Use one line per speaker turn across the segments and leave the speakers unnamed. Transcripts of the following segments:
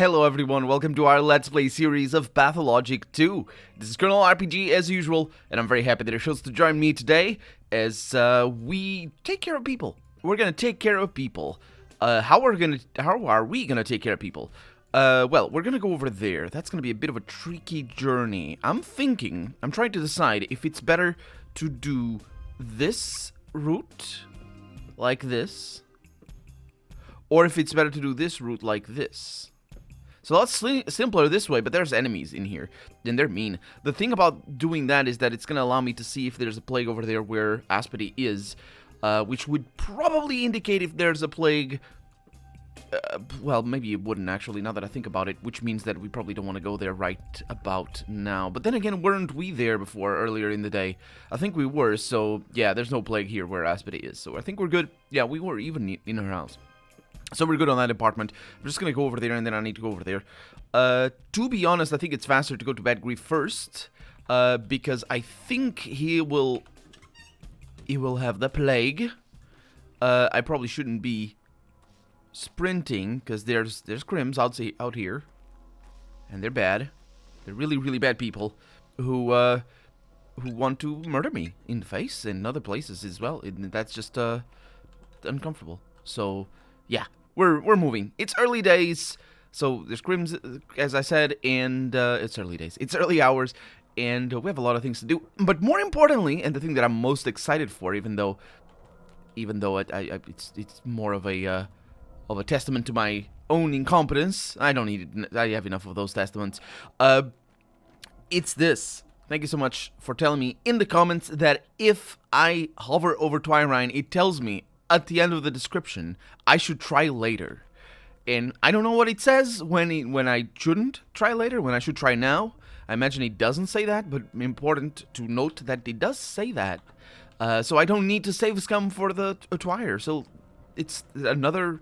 Hello everyone, welcome to our Let's Play series of Pathologic 2. This is Colonel RPG as usual, and I'm very happy that you chose to join me today as we take care of people. We're gonna take care of people. How are we gonna take care of people? Well, we're gonna go over there. That's gonna be a bit of a tricky journey. I'm trying to decide if it's better to do this route, like this, or if it's better to do this route like this. So that's simpler this way, but there's enemies in here, and they're mean. The thing about doing that is that it's going to allow me to see if there's a plague over there where Aspity is, which would probably indicate if there's a plague. Well, maybe it wouldn't actually, now that I think about it, which means that we probably don't want to go there right about now. But then again, weren't we there before, earlier in the day? I think we were, so yeah, there's no plague here where Aspity is, so I think we're good. Yeah, we were even in her house. So we're good on that department. I'm just going to go over there, and then I need to go over there. To be honest, I think it's faster to go to Bad Grief first, because I think he will have the plague. I probably shouldn't be sprinting, because there's crims out here, and they're bad. They're really, really bad people who want to murder me in the face and other places as well. And that's just uncomfortable. So yeah. We're moving. It's early days, so there's crims, as I said, and it's early days. It's early hours, and we have a lot of things to do. But more importantly, and the thing that I'm most excited for, even though it's more of a testament to my own incompetence. I don't need it. I have enough of those testaments. It's this. Thank you so much for telling me in the comments that if I hover over Twyrine, it tells me at the end of the description, I should try later. And I don't know what it says when I shouldn't try later, when I should try now. I imagine it doesn't say that, but important to note that it does say that. So I don't need to save scum for the Twire. So it's another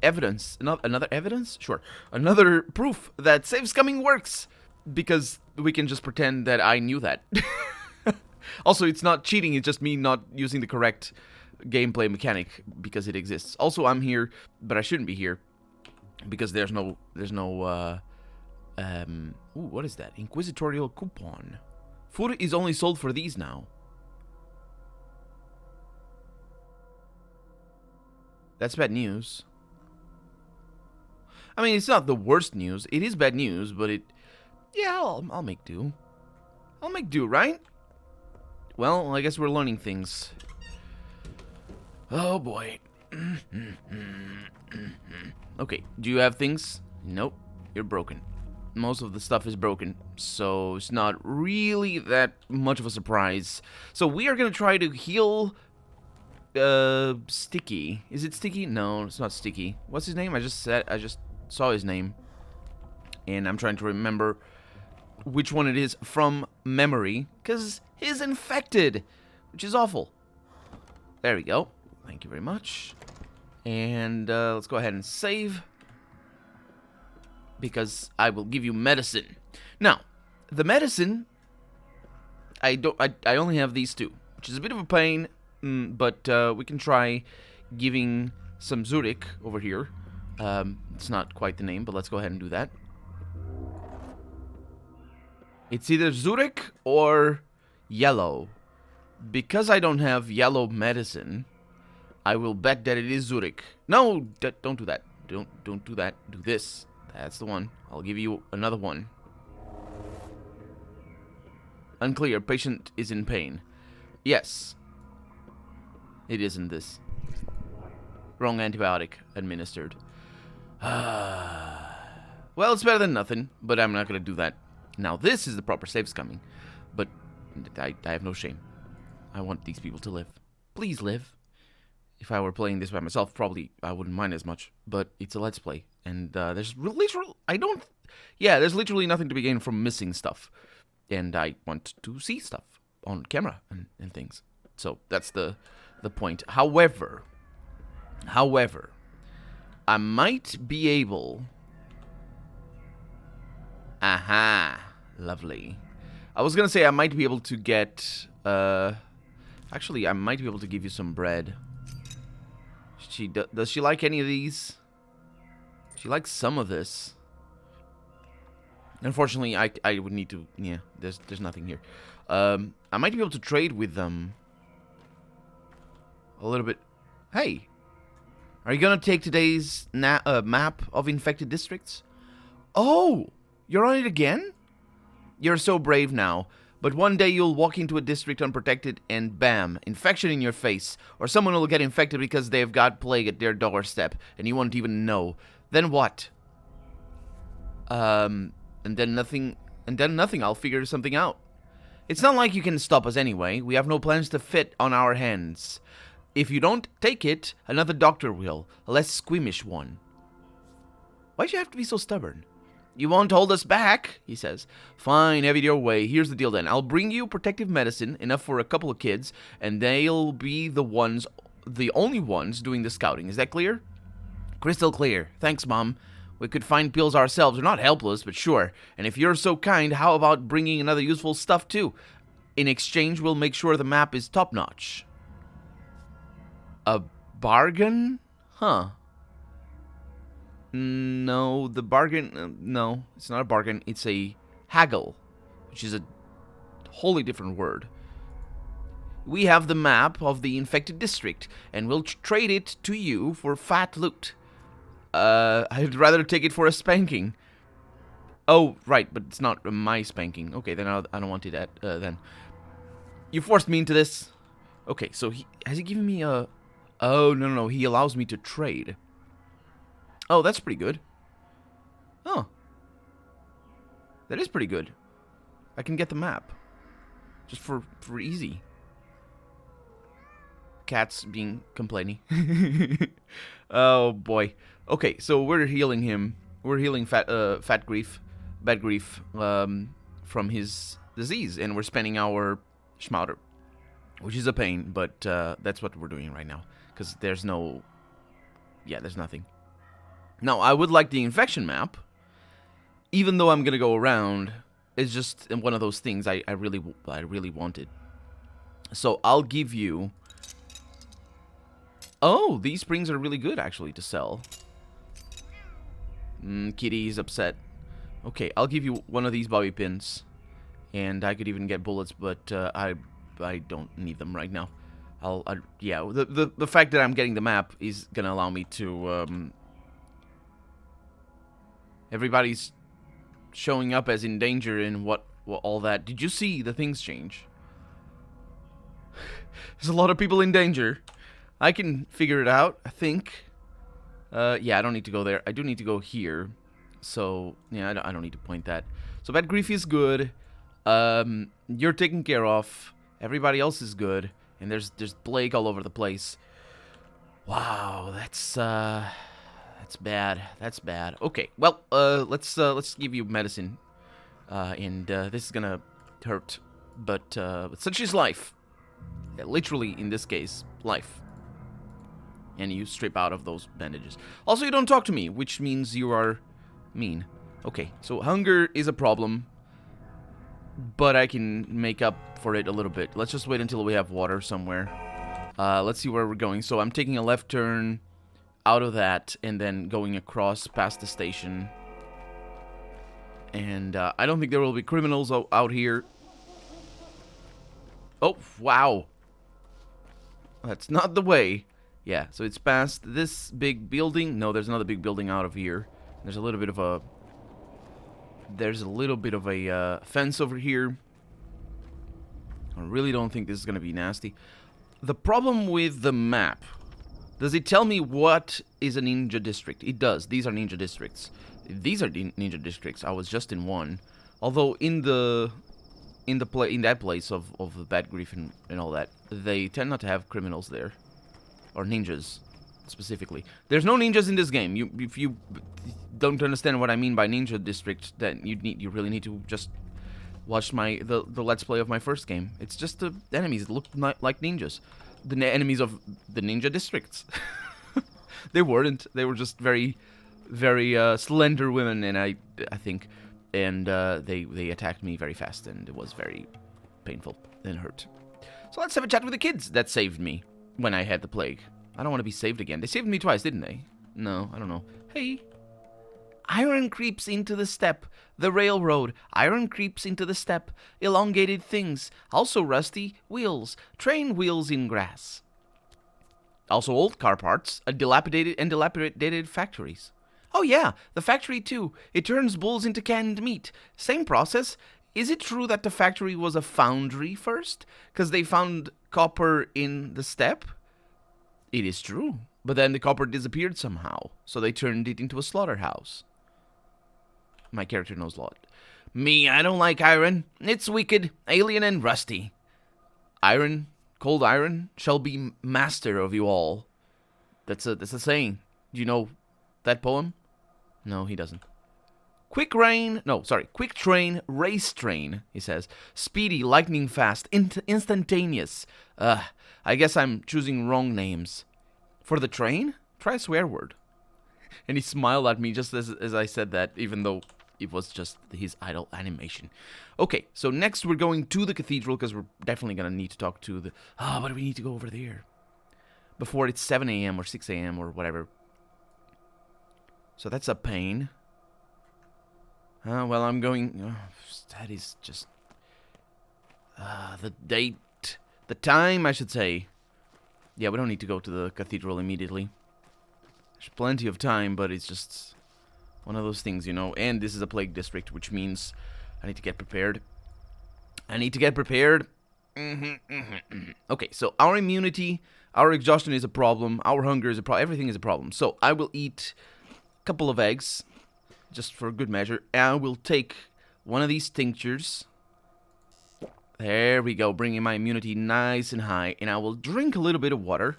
evidence. Another evidence? Sure. Another proof that save scumming works. Because we can just pretend that I knew that. Also, it's not cheating, it's just me not using the correct gameplay mechanic because it exists. Also, I'm here, but I shouldn't be here because there's no ooh, what is that? Inquisitorial coupon. Food is only sold for these now. That's bad news. I mean, it's not the worst news. It is bad news, but yeah, I'll make do. I'll make do, right? Well, I guess we're learning things. Oh boy. Okay, do you have things? Nope, you're broken. Most of the stuff is broken, so it's not really that much of a surprise. So we are gonna try to heal Sticky. Is it Sticky? No, it's not Sticky. What's his name? I just saw his name. And I'm trying to remember which one it is from memory, because he's infected, which is awful. There we go. Thank you very much. And let's go ahead and save, because I will give you medicine. Now, the medicine, I only have these two, which is a bit of a pain, but we can try giving some Zurich over here. It's not quite the name, but let's go ahead and do that. It's either Zurich or yellow. Because I don't have yellow medicine, I will bet that it is Zurich. No, don't do that. Don't do that. Do this. That's the one. I'll give you another one. Unclear. Patient is in pain. Yes. It isn't this. Wrong antibiotic administered. Well, it's better than nothing, but I'm not going to do that. Now, this is the proper save scumming, but I have no shame. I want these people to live. Please live. If I were playing this by myself, probably I wouldn't mind as much, but it's a Let's Play, and there's literally nothing to be gained from missing stuff, and I want to see stuff on camera and things. So that's the point. However, I might be able... Aha, lovely. I was gonna say I might be able to get, actually, I might be able to give you some bread. Does she like any of these? She likes some of this. Unfortunately, I would need to... Yeah, there's nothing here. I might be able to trade with them. A little bit. Hey! Are you gonna take today's map of infected districts? Oh! You're on it again? You're so brave now. But one day you'll walk into a district unprotected and bam, infection in your face. Or someone will get infected because they've got plague at their doorstep and you won't even know. Then what? And then nothing. I'll figure something out. It's not like you can stop us anyway. We have no plans to fit on our hands. If you don't take it, another doctor will. A less squeamish one. Why'd you have to be so stubborn? You won't hold us back, he says. Fine, have it your way. Here's the deal then. I'll bring you protective medicine, enough for a couple of kids, and they'll be the only ones doing the scouting. Is that clear? Crystal clear. Thanks, Mom. We could find pills ourselves. We're not helpless, but sure. And if you're so kind, how about bringing another useful stuff too? In exchange, we'll make sure the map is top-notch. A bargain? Huh. No, the bargain... no, it's not a bargain. It's a haggle, which is a wholly different word. We have the map of the infected district, and we'll trade it to you for fat loot. I'd rather take it for a spanking. Oh, right, but it's not my spanking. Okay, then I don't want it then. You forced me into this. Okay, so has he given me a... Oh, no, he allows me to trade. Oh, that's pretty good. Oh. That is pretty good. I can get the map. Just for easy. Cats being complaining. Oh, boy. Okay, so we're healing him. We're healing bad grief, from his disease. And we're spending our schmouter. Which is a pain, but that's what we're doing right now. Because there's no... Yeah, there's nothing. Now, I would like the infection map, even though I'm going to go around. It's just one of those things I really wanted. So, I'll give you... Oh, these springs are really good, actually, to sell. Kitty's upset. Okay, I'll give you one of these bobby pins. And I could even get bullets, but I don't need them right now. Yeah, the fact that I'm getting the map is going to allow me to... Everybody's showing up as in danger and what all that. Did you see the things change? There's a lot of people in danger. I can figure it out, I think. Yeah, I don't need to go there. I do need to go here. So, yeah, I don't need to point that. So, bad grief is good. You're taken care of. Everybody else is good. And there's plague all over the place. Wow, that's bad. That's bad. Okay, well, let's give you medicine. And this is gonna hurt, but such is life. Yeah, literally, in this case, life. And you strip out of those bandages. Also, you don't talk to me, which means you are mean. Okay, so hunger is a problem, but I can make up for it a little bit. Let's just wait until we have water somewhere. Let's see where we're going. So I'm taking a left turn out of that and then going across past the station. And I don't think there will be criminals out here. Oh, wow. That's not the way. Yeah, so it's past this big building. No, there's another big building out of here. There's a little bit of a... fence over here. I really don't think this is going to be nasty. The problem with the map... Does it tell me what is a ninja district? It does. These are ninja districts. These are ninja districts. I was just in one. Although in that place of the bad grief and all that, they tend not to have criminals there. Or ninjas, specifically. There's no ninjas in this game. If you don't understand what I mean by ninja district, then you really need to just watch the Let's Play of my first game. It's just the enemies that look like ninjas. The enemies of the ninja districts. They weren't. They were just very, very slender women, and I think, and they attacked me very fast, and it was very painful and hurt. So let's have a chat with the kids that saved me when I had the plague. I don't want to be saved again. They saved me twice, didn't they? No, I don't know. Hey, Iron creeps into the steppe. The railroad. Iron creeps into the steppe. Elongated things. Also rusty wheels. Train wheels in grass. Also old car parts. Dilapidated factories. Oh yeah, the factory too. It turns bulls into canned meat. Same process. Is it true that the factory was a foundry first? Because they found copper in the steppe? It is true. But then the copper disappeared somehow. So they turned it into a slaughterhouse. My character knows a lot. Me, I don't like iron. It's wicked, alien, and rusty. Iron, cold iron, shall be master of you all. That's a saying. Do you know that poem? No, he doesn't. Quick train, race train, he says. Speedy, lightning fast, instantaneous. I guess I'm choosing wrong names. For the train, try a swear word. And he smiled at me just as I said that, even though it was just his idle animation. Okay, so next we're going to the cathedral, because we're definitely going to need to talk to the... but we need to go over there. Before it's 7 a.m. or 6 a.m. or whatever. So that's a pain. Well, I'm going... that is just... the date... the time, I should say. Yeah, we don't need to go to the cathedral immediately. There's plenty of time, but it's just... one of those things, you know. And this is a plague district, which means I need to get prepared. Okay, so our immunity, our exhaustion is a problem. Our hunger is a problem. Everything is a problem. So I will eat a couple of eggs, just for good measure. And I will take one of these tinctures. There we go, bringing my immunity nice and high. And I will drink a little bit of water.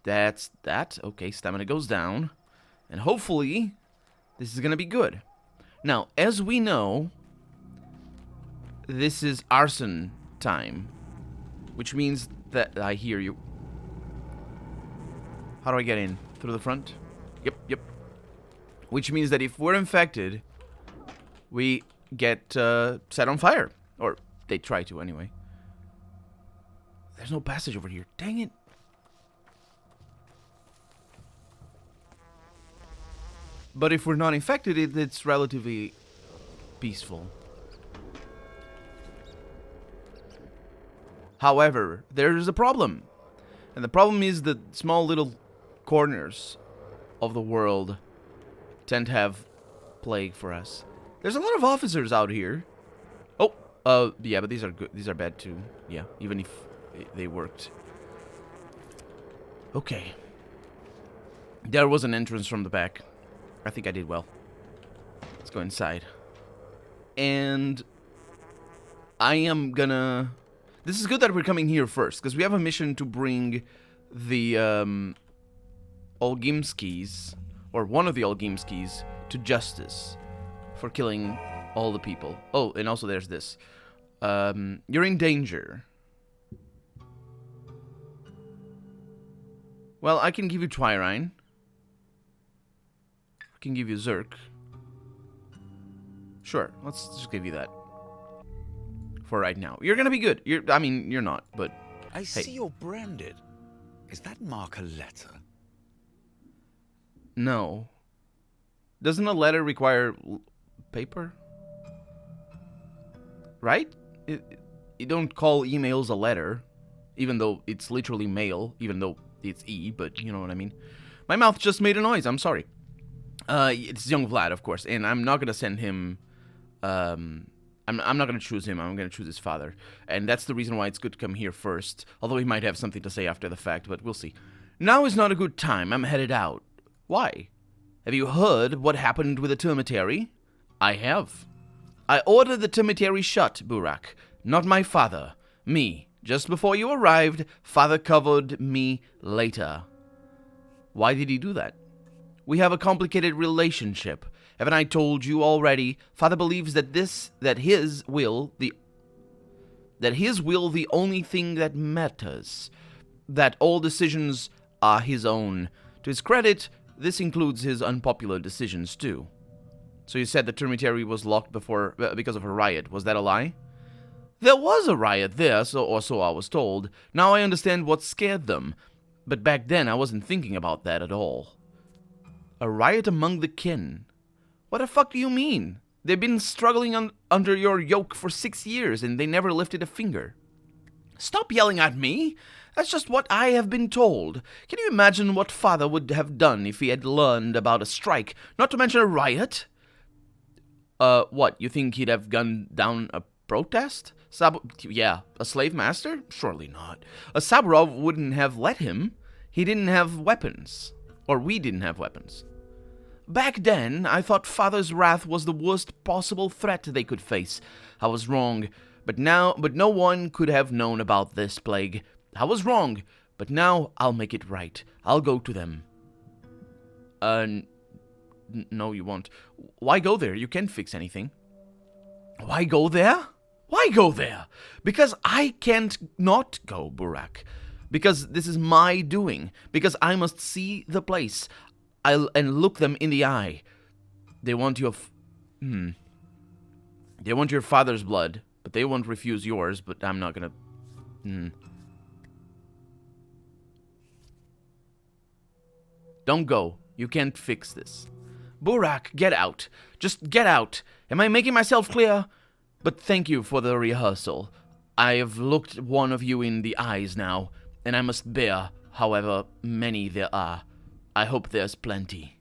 That's that. Okay, stamina goes down. And hopefully... this is going to be good. Now, as we know, this is arson time. Which means that... I hear you. How do I get in? Through the front? Yep. Which means that if we're infected, we get set on fire. Or they try to, anyway. There's no passage over here. Dang it. But if we're not infected, it's relatively peaceful. However, there's a problem. And the problem is that small little corners of the world tend to have plague for us. There's a lot of officers out here. Yeah, but these are good. These are bad too. Yeah, even if they worked. Okay. There was an entrance from the back. I think I did well. Let's go inside. And I am gonna... this is good that we're coming here first, because we have a mission to bring the Olgimskis, or one of the Olgimskis, to justice for killing all the people. Oh, and also there's this. You're in danger. Well, I can give you Twirine. Can give you Zerk. Sure, let's just give you that. For right now. You're gonna be good. I mean, you're not, but...
I see you're branded. Is that mark a letter?
No. Doesn't a letter require paper? Right? You don't call emails a letter, even though it's literally mail, even though it's E, but you know what I mean. My mouth just made a noise, I'm sorry. It's young Vlad, of course, and I'm not gonna send him, I'm not gonna choose him, I'm gonna choose his father. And that's the reason why it's good to come here first, although he might have something to say after the fact, but we'll see. Now is not a good time, I'm headed out. Why? Have you heard what happened with the termitary? I have. I ordered the termitary shut, Burak. Not my father. Me. Just before you arrived, father covered me later. Why did he do that? We have a complicated relationship. Haven't I told you already? Father believes that his will the only thing that matters. That all decisions are his own. To his credit, this includes his unpopular decisions too. So you said the termitary was locked because of a riot. Was that a lie? There was a riot there, so I was told. Now I understand what scared them. But back then I wasn't thinking about that at all. A riot among the kin. What the fuck do you mean? They've been struggling under your yoke for 6 years and they never lifted a finger. Stop yelling at me! That's just what I have been told. Can you imagine what father would have done if he had learned about a strike, not to mention a riot? What, you think he'd have gunned down a protest? Yeah, a slave master? Surely not. A Saburov wouldn't have let him. He didn't have weapons. Or we didn't have weapons. Back then, I thought father's wrath was the worst possible threat they could face. I was wrong. But no one could have known about this plague. I was wrong, but now I'll make it right. I'll go to them. No, you won't. Why go there? You can't fix anything. Why go there? Why go there? Because I can't not go, Burak. Because this is my doing. Because I must see the place. And look them in the eye. They want your... They want your father's blood, but they won't refuse yours, but I'm not gonna... Don't go. You can't fix this. Burak, get out. Just get out. Am I making myself clear? But thank you for the rehearsal. I have looked one of you in the eyes now, and I must bear however many there are. I hope there's plenty.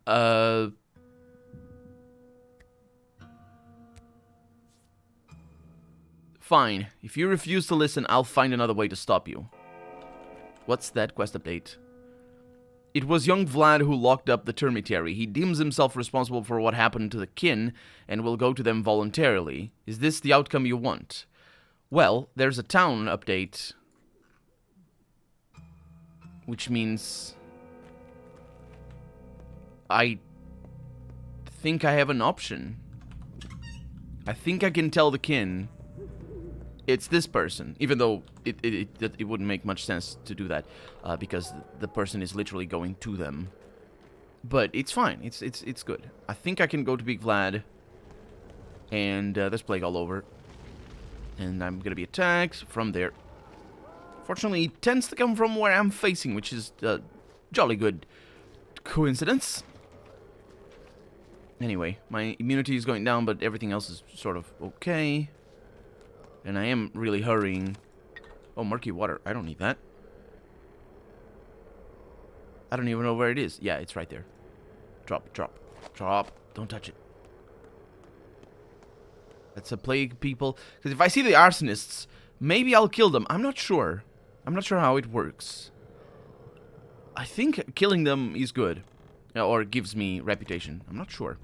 Fine. If you refuse to listen, I'll find another way to stop you. What's that quest update? It was young Vlad who locked up the termitary. He deems himself responsible for what happened to the kin and will go to them voluntarily. Is this the outcome you want? Well, there's a town update, which means I think I have an option. I think I can tell the kin it's this person, even though it wouldn't make much sense to do that, because the person is literally going to them. But it's fine. It's good. I think I can go to Big Vlad, and there's plague all over, and I'm gonna be attacked from there. Fortunately, it tends to come from where I'm facing, which is a jolly good coincidence. Anyway, my immunity is going down, but everything else is sort of okay. And I am really hurrying. Oh, murky water. I don't need that. I don't even know where it is. Yeah, it's right there. Drop, drop, drop. Don't touch it. That's a plague, people. Because if I see the arsonists, maybe I'll kill them. I'm not sure. I'm not sure how it works. I think killing them is good. Or gives me reputation. I'm not sure.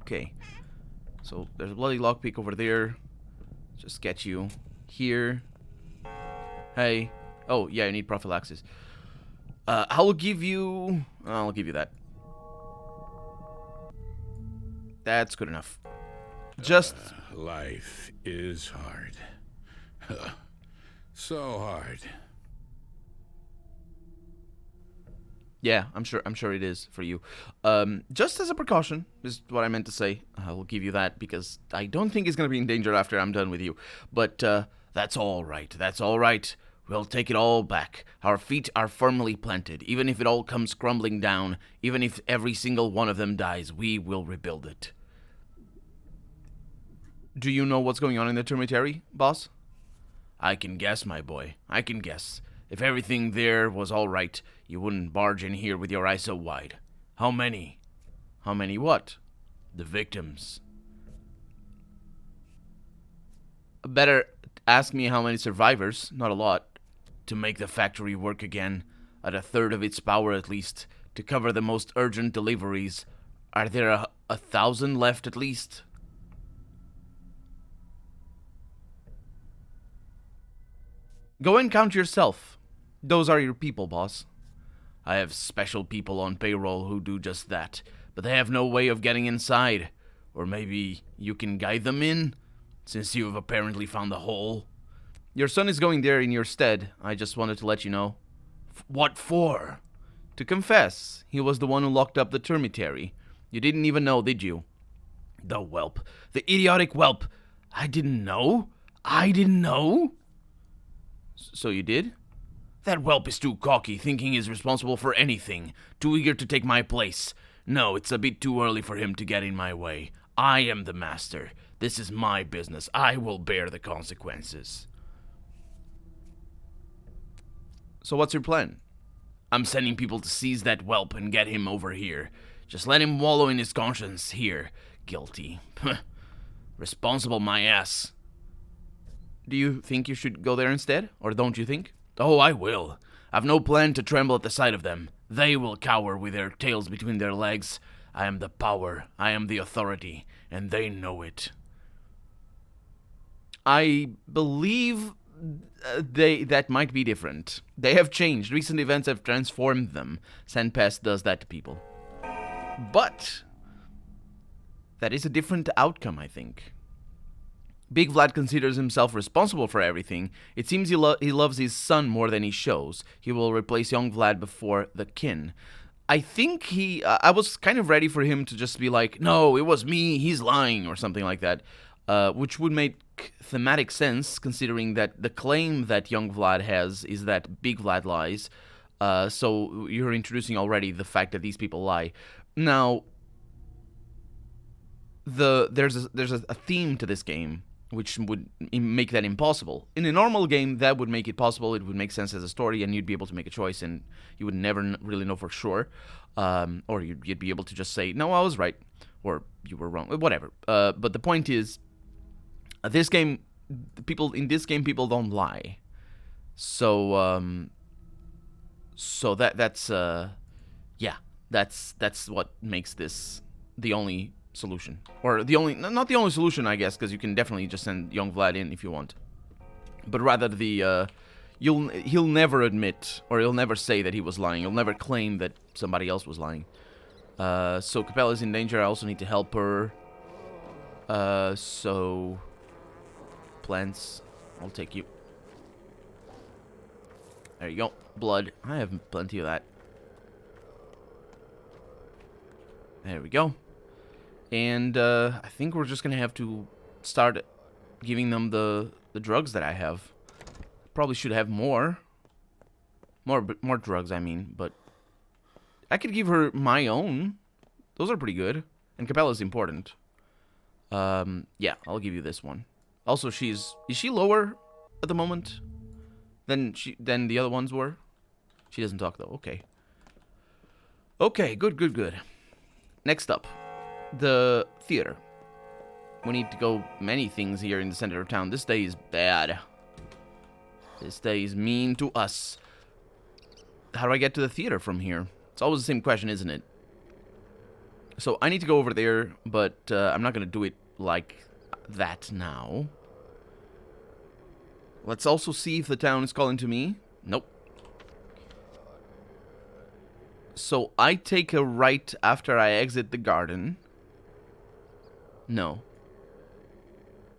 Okay. So, there's a bloody lockpick over there. Just get you here. Hey. Oh, yeah, I need prophylaxis. I'll give you that. That's good enough. Just...
life is hard. So hard.
Yeah, I'm sure it is for you. Just as a precaution, is what I meant to say. I will give you that because I don't think it's going to be in danger after I'm done with you. But that's all right. That's all right. We'll take it all back. Our feet are firmly planted. Even if it all comes crumbling down, even if every single one of them dies, we will rebuild it. Do you know what's going on in the termitary, boss? I can guess, my boy. I can guess. If everything there was all right, you wouldn't barge in here with your eyes so wide. How many? How many what? The victims. Better ask me how many survivors, not a lot. To make the factory work again, at a third of its power at least, to cover the most urgent deliveries. Are there 1,000 left at least? Go and count yourself. Those are your people, boss. I have special people on payroll who do just that, but they have no way of getting inside. Or maybe you can guide them in, since you have apparently found the hole. Your son is going there in your stead. I just wanted to let you know. What for? To confess. He was the one who locked up the termitary. You didn't even know, did you? The whelp. The idiotic whelp. I didn't know. I didn't know. So you did? That whelp is too cocky, thinking he's responsible for anything. Too eager to take my place. No, it's a bit too early for him to get in my way. I am the master. This is my business. I will bear the consequences. So what's your plan? I'm sending people to seize that whelp and get him over here. Just let him wallow in his conscience here. Guilty. Responsible my ass. Do you think you should go there instead? Or don't you think? Oh, I will. I've no plan to tremble at the sight of them. They will cower with their tails between their legs. I am the power. I am the authority. And they know it. I believe that might be different. They have changed. Recent events have transformed them. Sandpass does that to people. But that is a different outcome, I think. Big Vlad considers himself responsible for everything. It seems he loves his son more than he shows. He will replace young Vlad before the kin. I think I was kind of ready for him to just be like, no, it was me, he's lying, or something like that. Which would make thematic sense, considering that the claim that young Vlad has is that Big Vlad lies. So you're introducing already the fact that these people lie. Now, there's a theme to this game, which would make that impossible. In a normal game, that would make it possible. It would make sense as a story, and you'd be able to make a choice, and you would never really know for sure. Or you'd be able to just say, no, I was right, or you were wrong, whatever. But the point is, this game, people don't lie. So that's what makes this the only solution, or not the only solution, I guess, because you can definitely just send young Vlad in if you want, but rather he'll never admit, or he'll never say that he was lying. He'll never claim that somebody else was lying. So Capella's in danger. I also need to help her. So plants, I'll take you. There you go. Blood, I have plenty of that. There we go. And I think we're just gonna have to start giving them the drugs that I have. Probably should have more drugs, I mean, but I could give her my own. Those are pretty good, and Capella's important. Yeah, I'll give you this one. Also, is she lower at the moment than the other ones were? She doesn't talk though. Okay. Okay, good. Next up, the theater. We need to go many things here in the center of town. This day is bad. This day is mean to us. How do I get to the theater from here? It's always the same question, isn't it? So I need to go over there, but I'm not going to do it like that now. Let's also see if the town is calling to me. Nope. So I take a right after I exit the garden. No,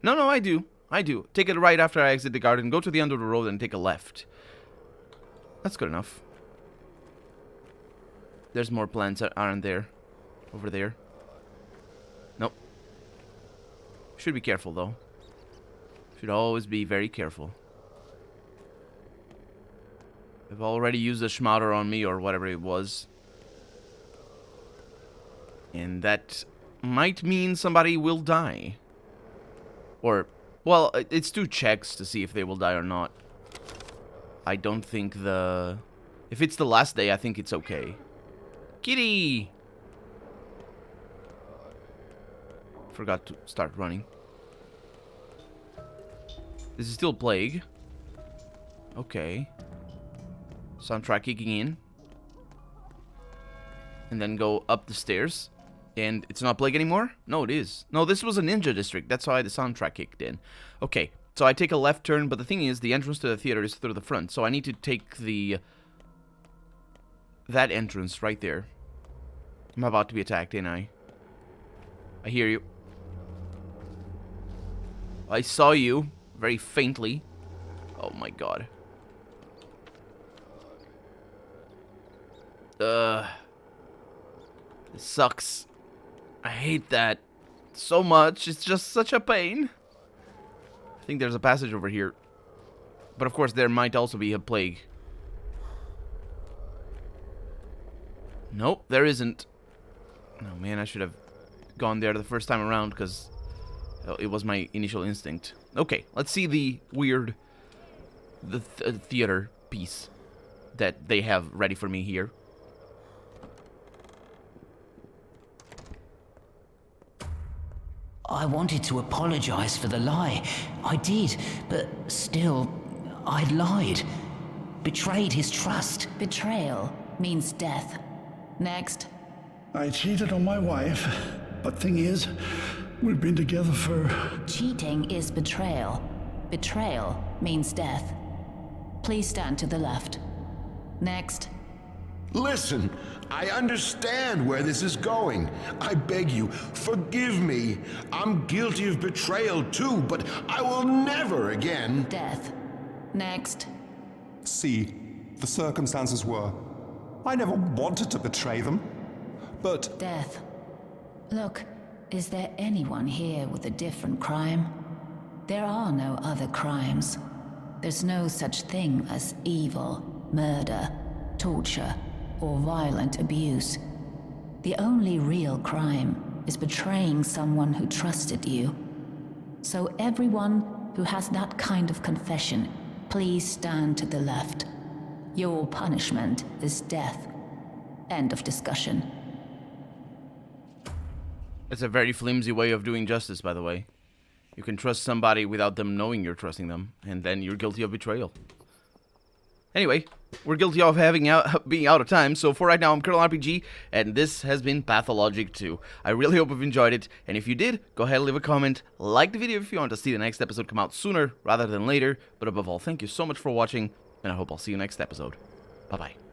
I do. Take it right after I exit the garden, go to the end of the road, and take a left. That's good enough. There's more plants, aren't there? Over there. Nope. Should be careful, though. Should always be very careful. I've already used a schmauder on me, or whatever it was. And that might mean somebody will die. Or, well, it's 2 checks to see if they will die or not. I don't think if it's the last day, I think it's okay. Kitty! Forgot to start running. This is still Plague. Okay. Soundtrack kicking in. And then go up the stairs. And it's not Plague anymore? No, it is. No, this was a ninja district. That's why the soundtrack kicked in. Okay, so I take a left turn, but the thing is, the entrance to the theater is through the front. So I need to take that entrance right there. I'm about to be attacked, ain't I? I hear you. I saw you, very faintly. Oh my god. This sucks. I hate that so much. It's just such a pain. I think there's a passage over here. But of course, there might also be a plague. Nope, there isn't. Oh man, I should have gone there the first time around because it was my initial instinct. Okay, let's see the weird theater piece that they have ready for me here.
I wanted to apologize for the lie. I did, but still, I lied. Betrayed his trust.
Betrayal means death. Next.
I cheated on my wife, but thing is, we've been together for...
Cheating is betrayal. Betrayal means death. Please stand to the left. Next.
Listen, I understand where this is going. I beg you, forgive me. I'm guilty of betrayal too, but I will never again.
Death. Next.
See, the circumstances were. I never wanted to betray them, but...
Death. Look, is there anyone here with a different crime? There are no other crimes. There's no such thing as evil, murder, torture, or violent abuse. The only real crime is betraying someone who trusted you. So everyone who has that kind of confession, please stand to the left. Your punishment is death. End of discussion.
It's a very flimsy way of doing justice, by the way. You can trust somebody without them knowing you're trusting them, and then you're guilty of betrayal. Anyway, we're guilty of being out of time, so for right now, I'm Colonel RPG, and this has been Pathologic 2. I really hope you've enjoyed it, and if you did, go ahead and leave a comment, like the video if you want to see the next episode come out sooner rather than later, but above all, thank you so much for watching, and I hope I'll see you next episode. Bye-bye.